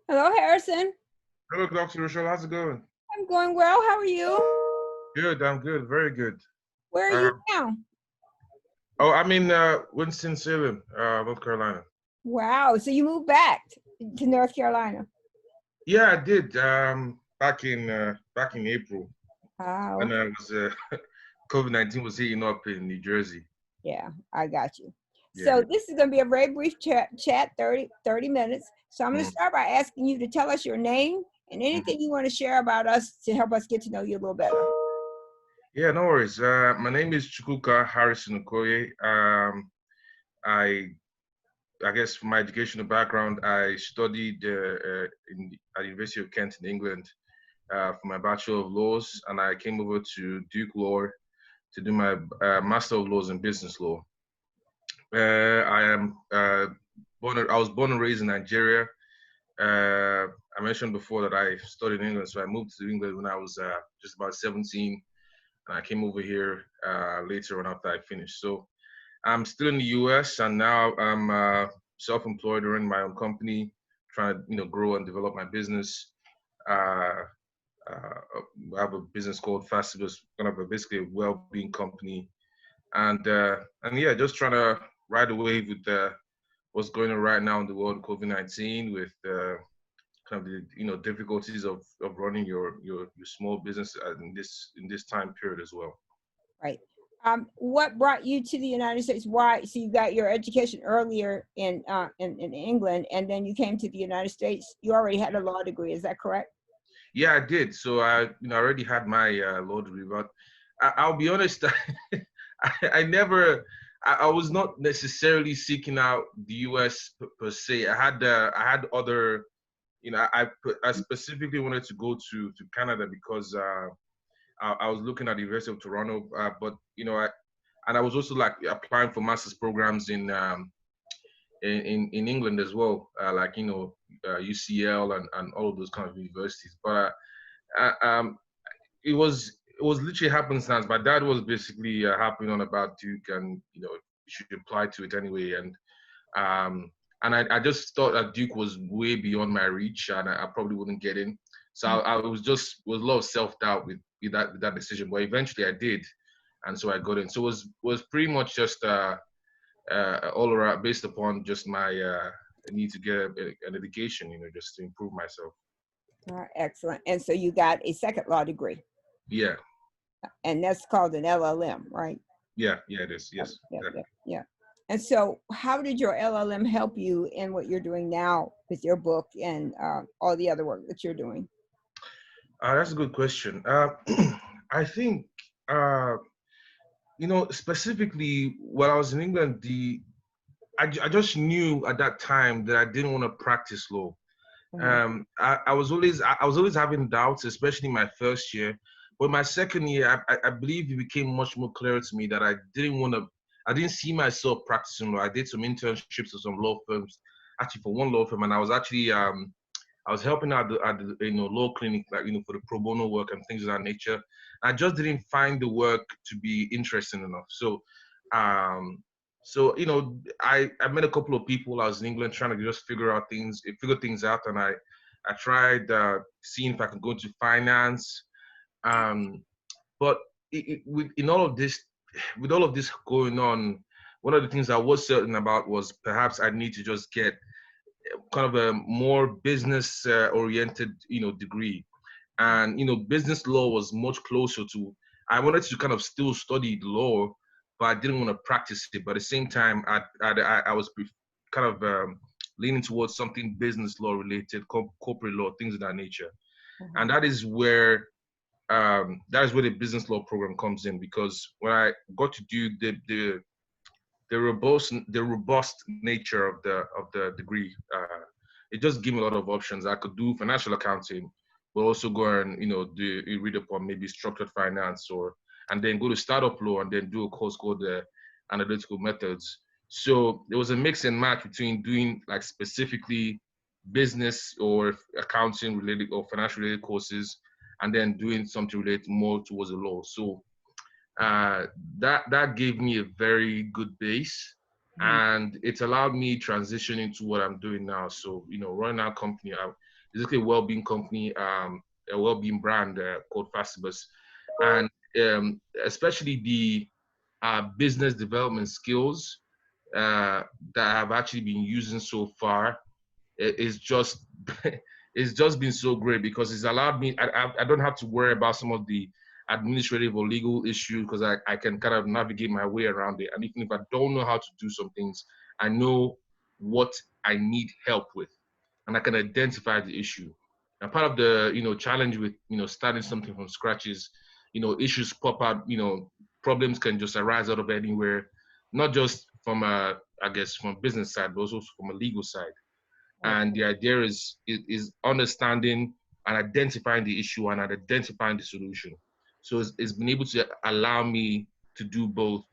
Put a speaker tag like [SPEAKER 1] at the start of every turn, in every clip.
[SPEAKER 1] Hello, Harrison.
[SPEAKER 2] Hello, Dr. Rochelle. How's it going?
[SPEAKER 1] I'm going well. How are you?
[SPEAKER 2] Good. I'm good. Very good.
[SPEAKER 1] Where are you
[SPEAKER 2] Um,
[SPEAKER 1] now?
[SPEAKER 2] I'm in Winston-Salem, North Carolina.
[SPEAKER 1] Wow. So you moved back to North Carolina.
[SPEAKER 2] Yeah, I did. Back in April,
[SPEAKER 1] Ah,
[SPEAKER 2] and
[SPEAKER 1] okay.
[SPEAKER 2] I was COVID-19 was hitting up in New Jersey.
[SPEAKER 1] Yeah, I got you.
[SPEAKER 2] Yeah.
[SPEAKER 1] So this is going to be a very brief chat 30 minutes. So I'm going to
[SPEAKER 2] Mm,
[SPEAKER 1] start by asking you to tell us your name and
[SPEAKER 2] mhm.
[SPEAKER 1] anything you want to share about us to help us get to know you a little better.
[SPEAKER 2] Yeah, no worries. My name is Chukwuka Harrison Okoye. I I guess for my educational background, I studied at the University of Kent in England for my Bachelor of Laws, and I came over to Duke Law to do my Master of Laws in Business Law. I am I was born and raised in Nigeria. I mentioned before that I studied in England, so I moved to England when I was just about 17, and I came over here later on after I finished. So I'm still in the U.S. and now I'm self-employed, running my own company, trying to grow and develop my business. Uh, I have a business called Fastibus, kind of basically a well-being company, and yeah, just trying to ride the wave with what's going on right now in the world of COVID-19, with kind of the difficulties of running your small business in this time period as well.
[SPEAKER 1] Right. What brought you to the United States? Why? So you got your education earlier in England, and then you came to the United States. You already had a law degree. Is that correct?
[SPEAKER 2] Yeah, I did. So I already had my law degree, but I'll be honest, I never, I was not necessarily seeking out the U.S. Per se. I had other, I specifically wanted to go to Canada because I was looking at the University of Toronto, but and I was also like applying for master's programs in England as well, like UCL and all of those kind of universities. But it was literally happenstance. My dad was basically harping on about Duke, and you should apply to it anyway. Um, I just thought that Duke was way beyond my reach, and I probably wouldn't get in. So I was a lot of self doubt with that decision. But eventually I did, and so I got in. So it was pretty much just all around based upon just my need to get an education, just to improve myself.
[SPEAKER 1] Excellent. And so you got a second law degree,
[SPEAKER 2] Yeah,
[SPEAKER 1] and that's called an LLM, right?
[SPEAKER 2] yeah, it is.
[SPEAKER 1] Yep,
[SPEAKER 2] Yes,
[SPEAKER 1] yep,
[SPEAKER 2] exactly.
[SPEAKER 1] yep, yeah. And so, how did your LLM help you in what you're doing now with your book and all the other work that you're doing?
[SPEAKER 2] That's a good question. I think, uh, specifically when I was in England, I just knew at that time that I didn't want to practice law.
[SPEAKER 1] Uh-huh.
[SPEAKER 2] I was always having doubts, especially my first year. But my second year, I believe it became much more clear to me that I didn't see myself practicing law. I did some internships at some law firms, actually for one law firm, and I was helping out at the law clinic, like for the pro bono work and things of that nature. I just didn't find the work to be interesting enough. Um, I met a couple of people. I was in England trying to just figure things out, and I tried seeing if I could go into finance. Um, but in all of this, with all of this going on, one of the things I was certain about was perhaps I need to just get kind of a more business oriented degree, and business law was much closer to. I wanted to kind of still study law, but I didn't want to practice it. But at the same time, I was kind of leaning towards something business law related, corporate law, things of that nature. And
[SPEAKER 1] Uh-huh.
[SPEAKER 2] that is where the business law program comes in, because when I got to do the robust nature of the degree, it just gave me a lot of options. I could do financial accounting, but also go and read up on maybe structured finance, and then go to startup law and then do a course called the analytical methods. So there was a mix and match between doing like specifically business or accounting related or financial related courses, and then doing something related more towards the law. So uh, that gave me a very good base.
[SPEAKER 1] Mhm.
[SPEAKER 2] and it's allowed me transition into what I'm doing now. So, running our company, it's like a well-being company, a well-being brand called Fastibus, and especially the business development skills that I've actually been using so far is just it's just been so great because it's allowed me. I don't have to worry about some of the administrative or legal issues because I can kind of navigate my way around it. And even if I don't know how to do some things, I know what I need help with, and I can identify the issue. And part of the challenge with starting something from scratch is issues pop up. Problems can just arise out of anywhere, not just from a I guess from a business side, but also from a legal side.
[SPEAKER 1] Right.
[SPEAKER 2] And the idea is understanding and identifying the issue and identifying the solution. So it's been able to allow me to do both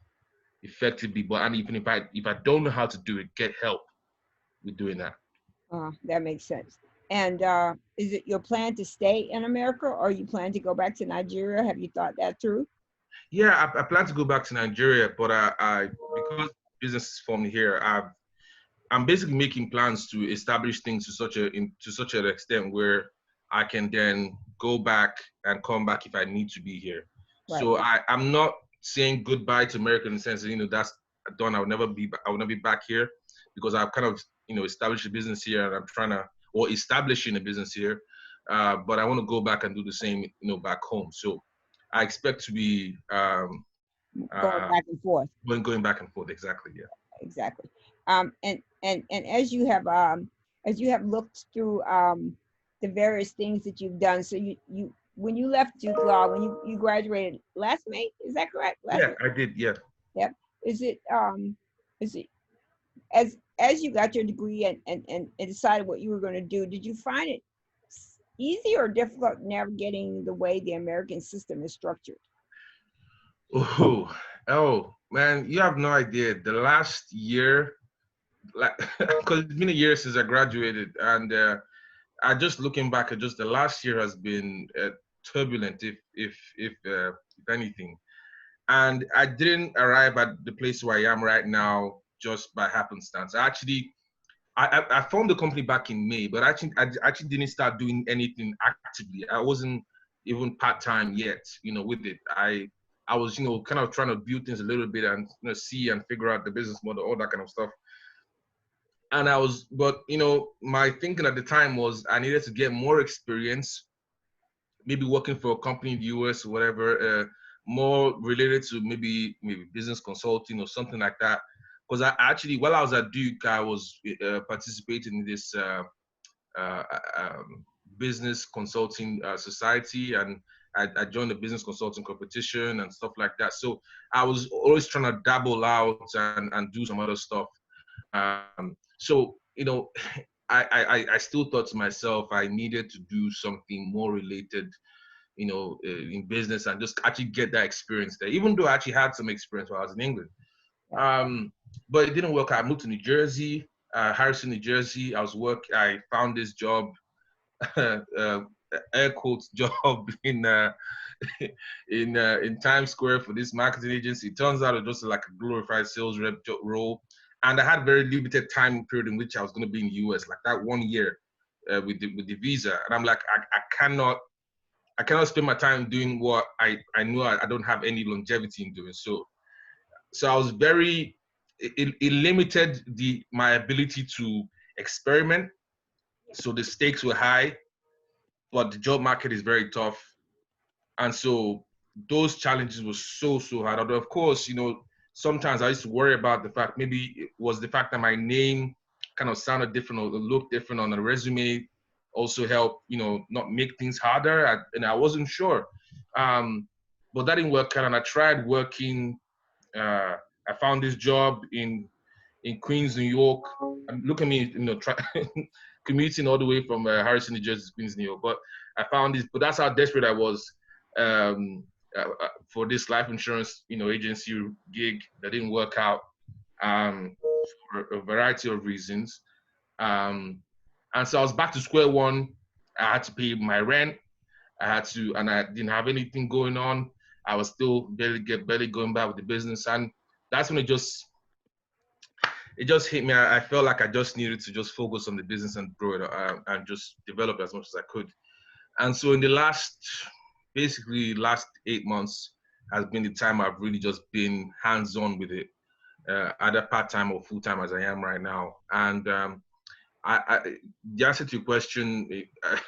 [SPEAKER 2] effectively, but and even if I don't know how to do it, get help with doing that.
[SPEAKER 1] That makes sense. And is it your plan to stay in America, or you plan to go back to Nigeria? Have you thought that through?
[SPEAKER 2] Yeah, I plan to go back to Nigeria, but I because business is formed here, I'm basically making plans to establish things to such an extent where I can then go back and come back if I need to be here.
[SPEAKER 1] Right.
[SPEAKER 2] So I'm not saying goodbye to America in the sense that that's done. I will never be back here because I've kind of established a business here and I'm trying to or establishing a business here. But I want to go back and do the same back home. So I expect to be
[SPEAKER 1] Going
[SPEAKER 2] uh,
[SPEAKER 1] back and forth.
[SPEAKER 2] going back and forth. Exactly. Yeah.
[SPEAKER 1] Exactly. And as you have looked through the various things that you've done, so you when you left Duke Law, when you graduated last May, is that correct? Last
[SPEAKER 2] Yeah,
[SPEAKER 1] May?
[SPEAKER 2] I did. Yeah.
[SPEAKER 1] Yep. Is it as you got your degree and decided what you were going to do, did you find it easy or difficult navigating the way the American system is structured?
[SPEAKER 2] Oh, oh man, you have no idea. The last year, like, because it's been a year since I graduated, and I just looking back at just the last year has been turbulent, if anything. And I didn't arrive at the place where I am right now just by happenstance. I formed the company back in May, but I actually didn't start doing anything actively. I wasn't even part time yet, with it. I was, kind of trying to build things a little bit and see and figure out the business model, all that kind of stuff. And but my thinking at the time was I needed to get more experience, maybe working for a company in the US or whatever, more related to maybe business consulting or something like that. Because I actually, while I was at Duke, I was participating in this uh, um, business consulting society, and I joined the business consulting competition and stuff like that. So I was always trying to dabble out and do some other stuff. So I still thought to myself I needed to do something more related, in business and just actually get that experience there. Even though I actually had some experience while I was in England,
[SPEAKER 1] Yeah.
[SPEAKER 2] but it didn't work. I moved to New Jersey, Harrison, New Jersey. I found this job, uh, air quotes job in Times Square for this marketing agency. It turns out it was just like a glorified sales rep role, and I had very limited time period in which I was going to be in the US, like that 1 year with the visa. And I'm like, I cannot spend my time doing what I know I don't have any longevity in doing. So I was very it limited my ability to experiment. So the stakes were high, but the job market is very tough. And so those challenges were so hard. Although of course, sometimes I used to worry about the fact maybe it was the fact that my name kind of sounded different or looked different on the resume also helped, not make things harder. And I wasn't sure. But that didn't work out. And I tried working. I found this job in Queens, New York. And look at me, commuting all the way from Harrison, New Jersey, to Queens, New York. But I found this, but that's how desperate I was um, for this life insurance, agency gig that didn't work out um, for a variety of reasons. Um, and so I was back to square one. I had to pay my rent. And I didn't have anything going on. I was still barely going back with the business, and that's when it just hit me. I felt like I just needed to just focus on the business and grow it and just develop as much as I could. And so in the basically last 8 months has been the time I've really just been hands-on with it, either part-time or full-time as I am right now. And the answer to your question,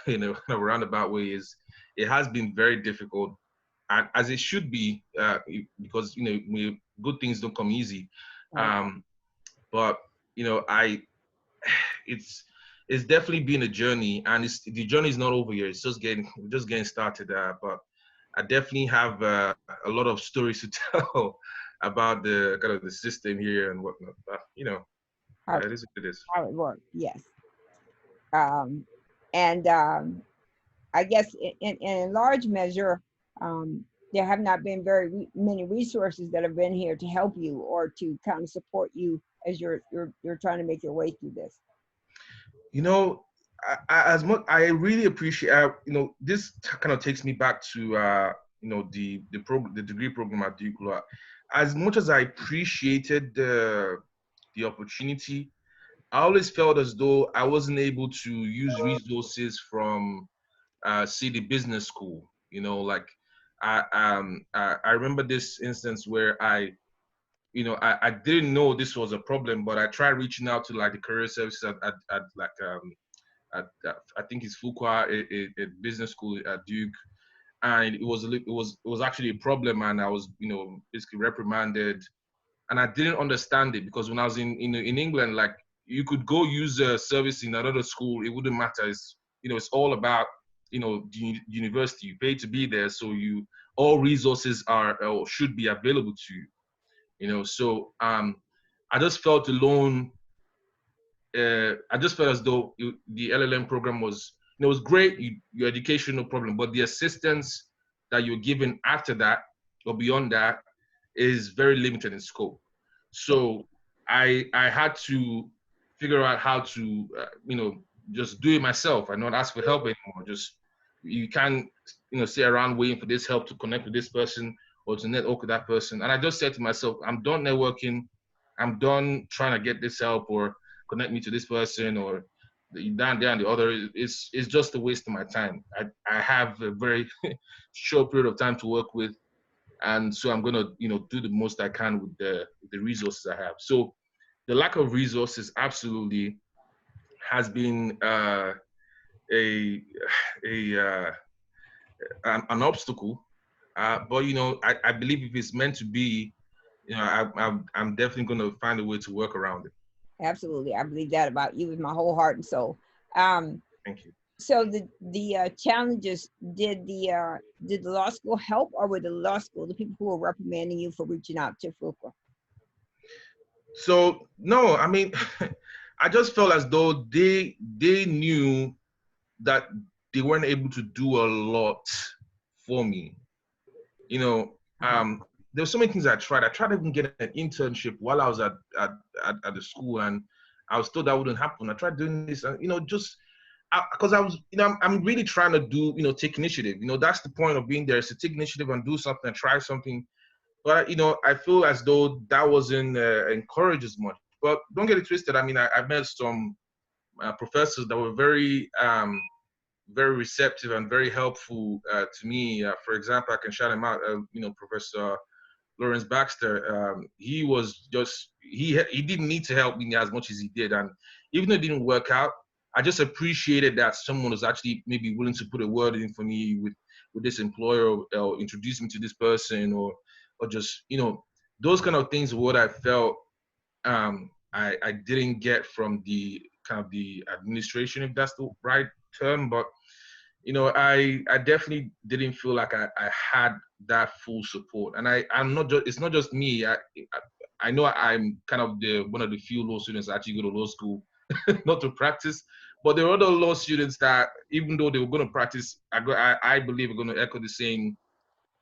[SPEAKER 2] in a roundabout way, is it has been very difficult, and as it should be, because good things don't come easy.
[SPEAKER 1] Right.
[SPEAKER 2] Um, but I it's it's definitely been a journey, and the journey is not over yet. It's just getting started. But I definitely have a lot of stories to tell about the kind of the system here and whatnot. But
[SPEAKER 1] How,
[SPEAKER 2] it is what it is.
[SPEAKER 1] how it worked. Yes. Um, and I guess in large measure, um, there have not been many resources that have been here to help you or to kind of support you as you're trying to make your way through this.
[SPEAKER 2] You know, as much I really appreciate, this kind of takes me back to the degree program at Duke Law. As much as I appreciated the opportunity, I always felt as though I wasn't able to use resources from say the business school. Like I remember this instance where I didn't know this was a problem, but I tried reaching out to like the career services at like I think it's Fuqua, a business school at Duke, and it was actually a problem, and I was basically reprimanded, and I didn't understand it because when I was in England, like you could go use a service in another school, it wouldn't matter. It's all about the university. You pay to be there, so all resources are or should be available to you. So I just felt alone. I just felt as though the LLM program was great, your education, no problem, but the assistance that you're given after that or beyond that is very limited in scope. So I had to figure out how to just do it myself and not ask for help anymore. Just you can't sit around waiting for this help to connect with this person or to network with that person. And I just said to myself, I'm done networking. I'm done trying to get this help or connect me to this person or down there and the other. It's just a waste of my time. I have a very short period of time to work with, and so I'm gonna do the most I can with the resources I have. So the lack of resources absolutely has been a a an obstacle. But I believe if it's meant to be, I'm definitely gonna find a way to work around it.
[SPEAKER 1] Absolutely, I believe that about you with my whole heart and soul. Um,
[SPEAKER 2] Thank you.
[SPEAKER 1] so the challenges, did the law school help, or were the law school the people who were reprimanding you for reaching out to Fuqua?
[SPEAKER 2] So no, I mean, I just felt as though they knew that they weren't able to do a lot for me. You know,
[SPEAKER 1] Uh-huh.
[SPEAKER 2] there were so many things I tried. I tried to even get an internship while I was at the school, and I was told that wouldn't happen. I tried doing this, and just because I was, I'm really trying to do, take initiative. That's the point of being there, is to take initiative and do something, and try something. But I feel as though that wasn't encouraged as much. But don't get it twisted. I mean, I met some professors that were very receptive and very helpful to me. For example, I can shout him out. Professor Lawrence Baxter. He was just he didn't need to help me as much as he did, and even though it didn't work out, I just appreciated that someone was actually maybe willing to put a word in for me with this employer, or introduce me to this person, or just those kind of things. What I felt I didn't get from the kind of the administration, if that's the right term, but I definitely didn't feel like I had that full support. And I'm not just, it's not just me. I know I'm kind of the one of the few law students that actually go to law school, not to practice, but there are other law students that, even though they were going to practice, I believe are going to echo the same,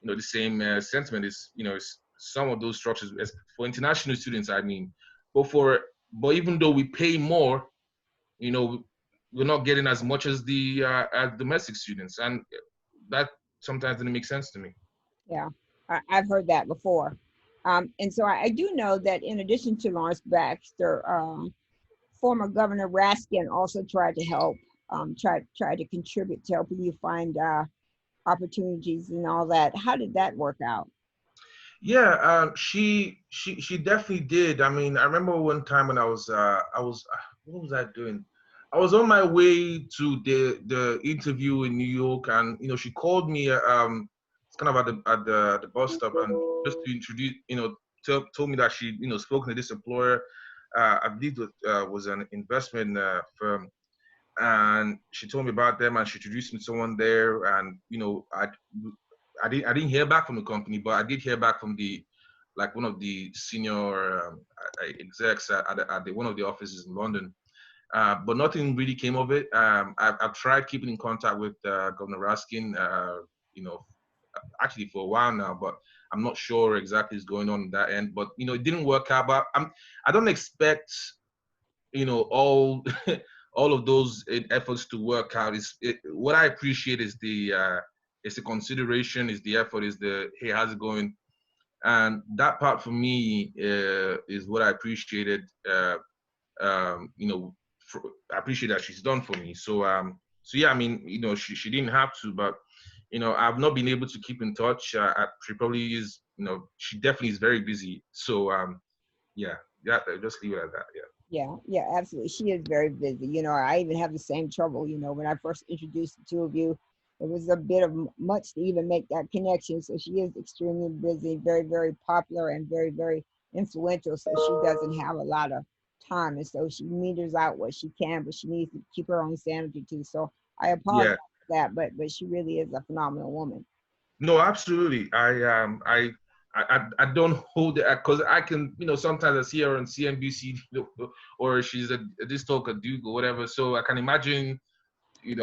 [SPEAKER 2] the same sentiment. Is it's some of those structures for international students, I mean, but but even though we pay more, you know, we're not getting as much as the as domestic students, and that sometimes didn't make sense to me.
[SPEAKER 1] Yeah, I've heard that before. And so I do know that in addition to Lawrence Baxter, former Governor Raskin also tried to help, tried to contribute to helping you find opportunities and all that. How did that work out?
[SPEAKER 2] Yeah, she definitely did. I mean, I remember one time when what was I doing? I was on my way to the interview in New York, and she called me. It's kind of at the bus stop, and just to introduce, told me that she spoken to this employer. I believe it was an investment firm, and she told me about them, and she introduced me to someone there, and I didn't hear back from the company, but I did hear back from one of the senior execs at one of the offices in London. But nothing really came of it. I've tried keeping in contact with Governor Raskin, you know, actually for a while now, but I'm not sure exactly what's going on that end. But it didn't work out. But I don't expect all all of those efforts to work out. What I appreciate is the consideration, is the effort, is the hey, how's it going? And that part for me is what I appreciated. For, I appreciate that she's done for me. So yeah, I mean, she didn't have to, but I've not been able to keep in touch. She probably is, she definitely is very busy. So yeah, yeah, just leave it at that. Yeah.
[SPEAKER 1] Yeah, yeah, absolutely. She is very busy. I even have the same trouble. When I first introduced the two of you, it was a bit of much to even make that connection. So she is extremely busy, very, very popular, and very, very influential. So she doesn't have a lot of time. And so she meters out what she can, but she needs to keep her own sanity too. So I apologize
[SPEAKER 2] Yeah.
[SPEAKER 1] for that, but she really is a phenomenal woman.
[SPEAKER 2] No, absolutely. I don't hold it because I can, sometimes I see her on CNBC, or she's at this talk at Duke or whatever. So I can imagine,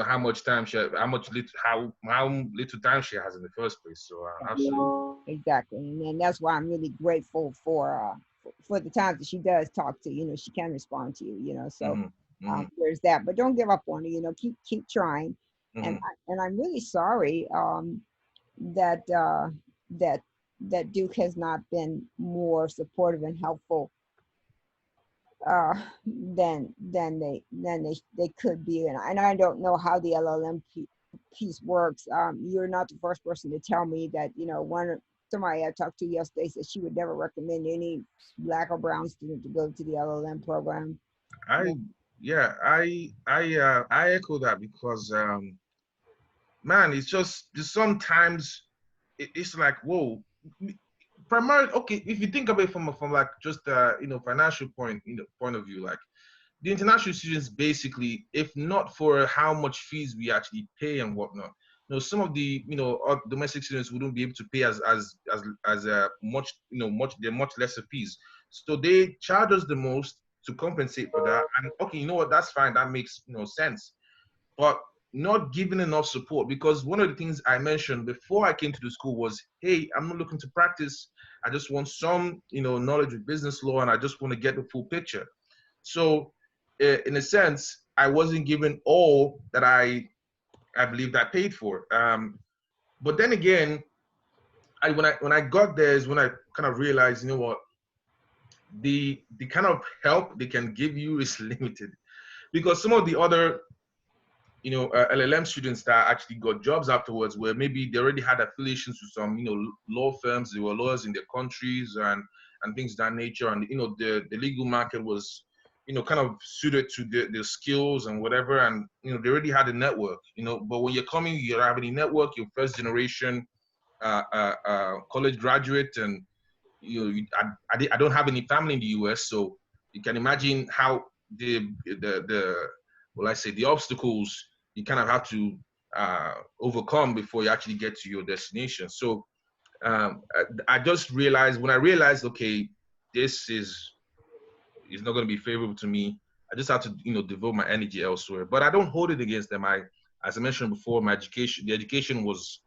[SPEAKER 2] how much time how much little, how little time she has in the first place. So absolutely.
[SPEAKER 1] Exactly, and that's why I'm really grateful for the times that she does talk to you. She can respond to you. So
[SPEAKER 2] Hmm. Hmm.
[SPEAKER 1] there's that. But don't give up on her. Keep trying, and
[SPEAKER 2] Hmm.
[SPEAKER 1] I'm really sorry that that that Duke has not been more supportive and helpful than they could be. And I don't know how the LLM piece works. You're not the first person to tell me that. Somebody I talked to yesterday said she would never recommend any black or brown student to go to the LLM program.
[SPEAKER 2] I Yeah, I echo that because man, it's just sometimes it's like whoa. Primarily, okay, if you think of it from like just financial point of view, like the international students basically, if not for how much fees we actually pay and whatnot, some of the domestic students wouldn't be able to pay as much, they're much lesser fees. So they charge us the most to compensate for that. And okay, you know what? That's fine. That makes sense. But not giving enough support, because one of the things I mentioned before I came to the school was, hey, I'm not looking to practice. I just want some knowledge of business law, and I just want to get the full picture. So in a sense, I wasn't given all that I believed I paid for. But then again, when I got there is when I kind of realized, what, the kind of help they can give you is limited, because some of the other LLM students that actually got jobs afterwards, where maybe they already had affiliations with some law firms, they were lawyers in their countries, and things of that nature, and the legal market was kind of suited to their skills and whatever, and they already had a network. But when you're coming, you don't have any network, you're first generation college graduate, and I don't have any family in the US, so you can imagine how the well, I say the obstacles you kind of have to overcome before you actually get to your destination. So I just realized, when I realized, okay, this is not going to be favorable to me, I just have to devote my energy elsewhere. But I don't hold it against them. As I mentioned before, the education was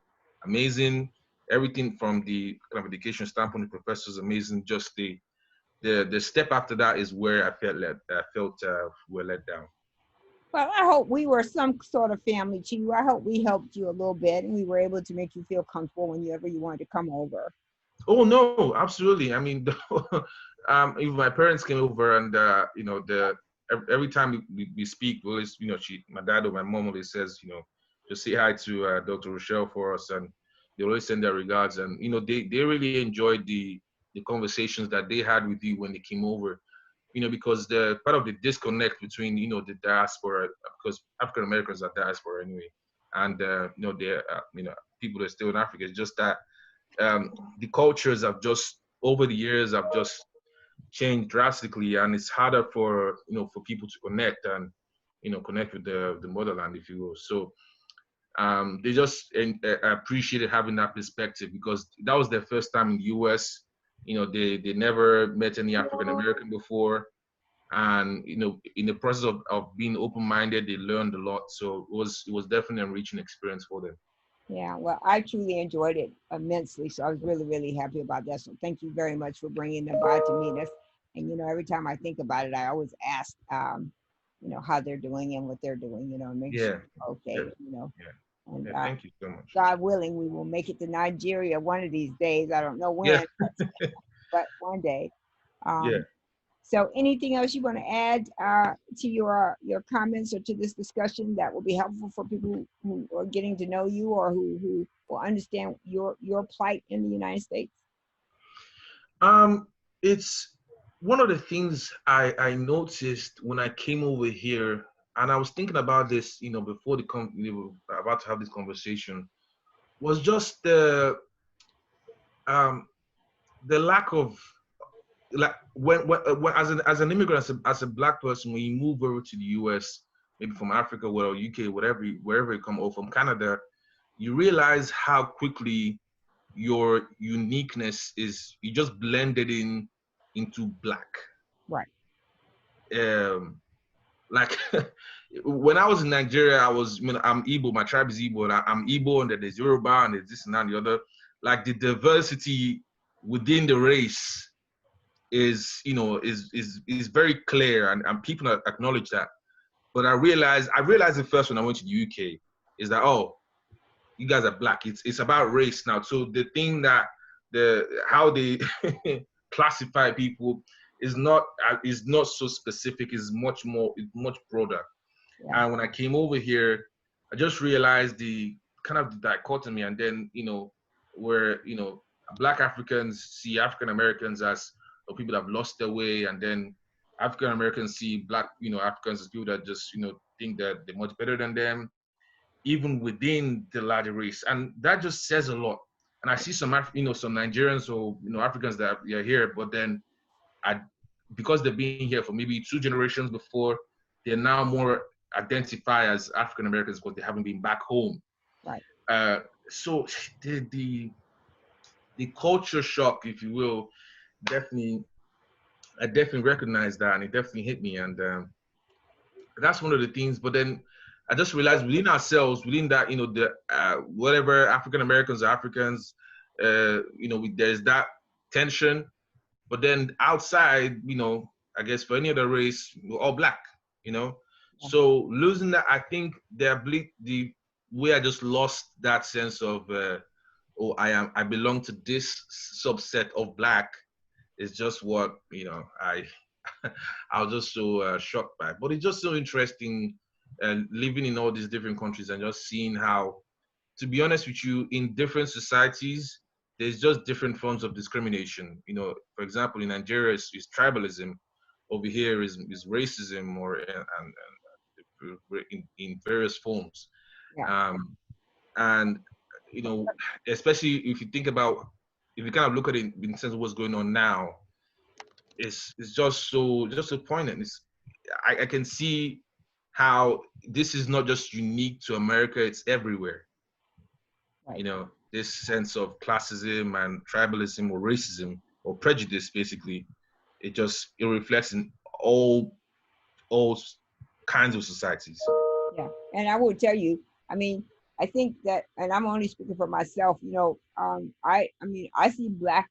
[SPEAKER 2] amazing. Everything from the kind of education standpoint, the professors amazing. Just the step after that is where I felt we're let down.
[SPEAKER 1] Well, I hope we were some sort of family to you. I hope we helped you a little bit and we were able to make you feel comfortable whenever you wanted to come over.
[SPEAKER 2] Oh no, absolutely. I mean, even my parents came over, and every time we speak, we always, my dad or my mom always says, just say hi to Dr. Rochelle for us, and they always send their regards, and they really enjoyed the conversations that they had with you when they came over, because the part of the disconnect between the diaspora, because African Americans are diaspora anyway, and they're people that are still in Africa. It's just that the cultures have just over the years have just changed drastically, and it's harder for for people to connect and connect with the motherland, if you will. So they just appreciated having that perspective because that was their first time in the U.S. They never met any African American before, and in the process of being open-minded, they learned a lot. So it was definitely an enriching experience for them.
[SPEAKER 1] Yeah, well, I truly enjoyed it immensely. So I was really, really happy about that. So thank you very much for bringing them by to meet us. And, every time I think about it, I always ask, how they're doing and what they're doing, and make sure
[SPEAKER 2] Yeah,
[SPEAKER 1] they're
[SPEAKER 2] yeah,
[SPEAKER 1] okay.
[SPEAKER 2] yeah,
[SPEAKER 1] And
[SPEAKER 2] yeah. Thank you so much.
[SPEAKER 1] God willing, we will make it to Nigeria one of these days. I don't know
[SPEAKER 2] Yeah,
[SPEAKER 1] when, but one day.
[SPEAKER 2] yeah.
[SPEAKER 1] Um, so anything else you want to add to your comments or to this discussion that will be helpful for people who are getting to know you or who will understand your plight in the United States?
[SPEAKER 2] Um, it's one of the things I noticed when I came over here, and I was thinking about this, before we were about to have this conversation, was just um the lack of, like, when as an immigrant, as a black person, when you move over to the U.S., maybe from Africa or UK, wherever you come, or from Canada, you realize how quickly your uniqueness is, you just blended into black.
[SPEAKER 1] Right,
[SPEAKER 2] um like when I was in Nigeria, I'm Igbo, my tribe is Igbo, and I'm Igbo, and then there's Yoruba, and there's this and that and the other. Like, the diversity within the race is very clear, and people acknowledge that. But I realized it first when I went to the UK, is that, oh, you guys are black. It's about race now. So the thing that the how they classify people is not so specific. Is much broader.
[SPEAKER 1] yeah,
[SPEAKER 2] And when I came over here, I just realized the kind of the dichotomy, and then where Black Africans see African Americans as people that have lost their way, and then African Americans see Black Africans as people that just think that they're much better than them, even within the larger race, and that just says a lot. And I see some Nigerians or Africans that are here, but then I, because they've been here for maybe two generations before, they're now more identify as African Americans because they haven't been back home.
[SPEAKER 1] right.
[SPEAKER 2] Uh, so the culture shock, if you will, definitely I definitely recognize that, and it definitely hit me, and that's one of the things. But then I just realized within ourselves, within that, the whatever African Americans or Africans, there's that tension. But then outside, I guess for any other race, we're all black, you know.
[SPEAKER 1] Yeah,
[SPEAKER 2] So losing that, I think the way I just lost that sense of, oh, I belong to this subset of black, is just what I was just so shocked by. But it's just so interesting, living in all these different countries and just seeing how, to be honest with you, in different societies, there's just different forms of discrimination. For example, in Nigeria, it's tribalism. Over here is racism, or in various forms.
[SPEAKER 1] yeah,
[SPEAKER 2] Um, and especially if you think about, if you kind of look at it in the sense of what's going on now, it's just so poignant. I can see how this is not just unique to America; it's everywhere.
[SPEAKER 1] right.
[SPEAKER 2] This sense of classism and tribalism or racism or prejudice, basically, it reflects in all kinds of societies.
[SPEAKER 1] Yeah, and I will tell you, I mean, I think that, and I'm only speaking for myself. I mean, I see black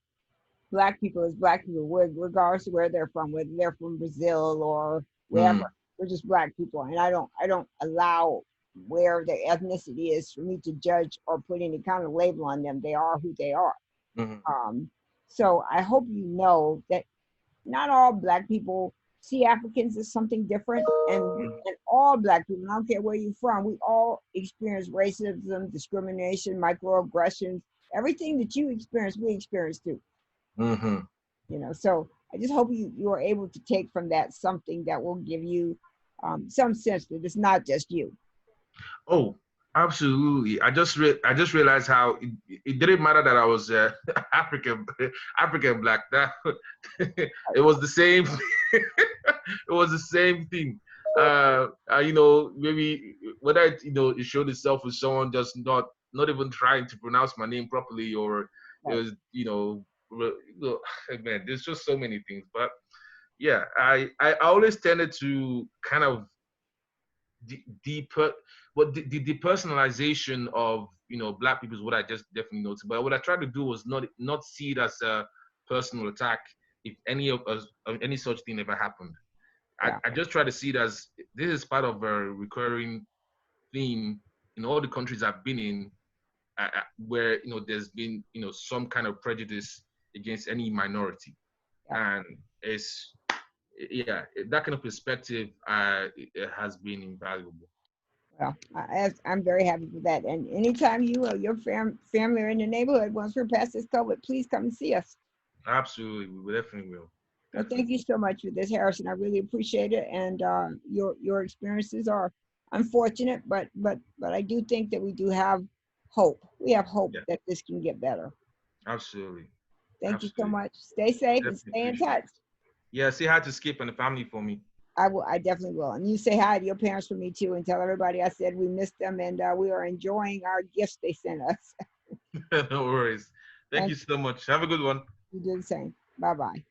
[SPEAKER 1] people as black people, regardless of where they're from, whether they're from Brazil or wherever.
[SPEAKER 2] Mm,
[SPEAKER 1] We're just black people, and I don't allow where their ethnicity is for me to judge or put any kind of label on them. They are who they are.
[SPEAKER 2] Hmm.
[SPEAKER 1] Um, so I hope you know that not all Black people see Africans as something different, and all Black people, I don't care where you're from, we all experience racism, discrimination, microaggressions. Everything that you experience, we experience too.
[SPEAKER 2] Hmm.
[SPEAKER 1] So I just hope you are able to take from that something that will give you some sense that it's not just you.
[SPEAKER 2] Oh, absolutely. I just realized how it didn't matter that I was African African black. That it was the same. It was the same thing. Maybe whether it showed itself with someone just not even trying to pronounce my name properly, or it
[SPEAKER 1] Right.
[SPEAKER 2] was man, there's just so many things. But yeah, I always tended to kind of deeper but the depersonalization of black people is what I just definitely noticed. But what I tried to do was not see it as a personal attack if any of us any such thing ever happened.
[SPEAKER 1] Yeah.
[SPEAKER 2] I just try to see it as this is part of a recurring theme in all the countries I've been in, where there's been some kind of prejudice against any minority.
[SPEAKER 1] Yeah.
[SPEAKER 2] And it's yeah, that kind of perspective it has been invaluable.
[SPEAKER 1] Well, I'm very happy for that. And anytime you or your family are in the neighborhood, once we're past this COVID, please come and see us.
[SPEAKER 2] Absolutely, we definitely will.
[SPEAKER 1] Well, thank
[SPEAKER 2] Definitely.
[SPEAKER 1] you so much for this, Harrison. I really appreciate it. And your experiences are unfortunate, but I do think that we do have hope. We have hope
[SPEAKER 2] Yeah,
[SPEAKER 1] that this can get better.
[SPEAKER 2] absolutely.
[SPEAKER 1] Thank you so
[SPEAKER 2] Absolutely.
[SPEAKER 1] much. Stay safe and
[SPEAKER 2] Definitely
[SPEAKER 1] stay in
[SPEAKER 2] appreciate it.
[SPEAKER 1] touch.
[SPEAKER 2] Yeah, say hi to Skip and the family for me.
[SPEAKER 1] I will. I definitely will. And you say hi to your parents for me too, and tell everybody I said we missed them and we are enjoying our gifts they sent us.
[SPEAKER 2] No worries. Thank you
[SPEAKER 1] Thank
[SPEAKER 2] so much. Have a good one.
[SPEAKER 1] you. Do the same. Bye bye.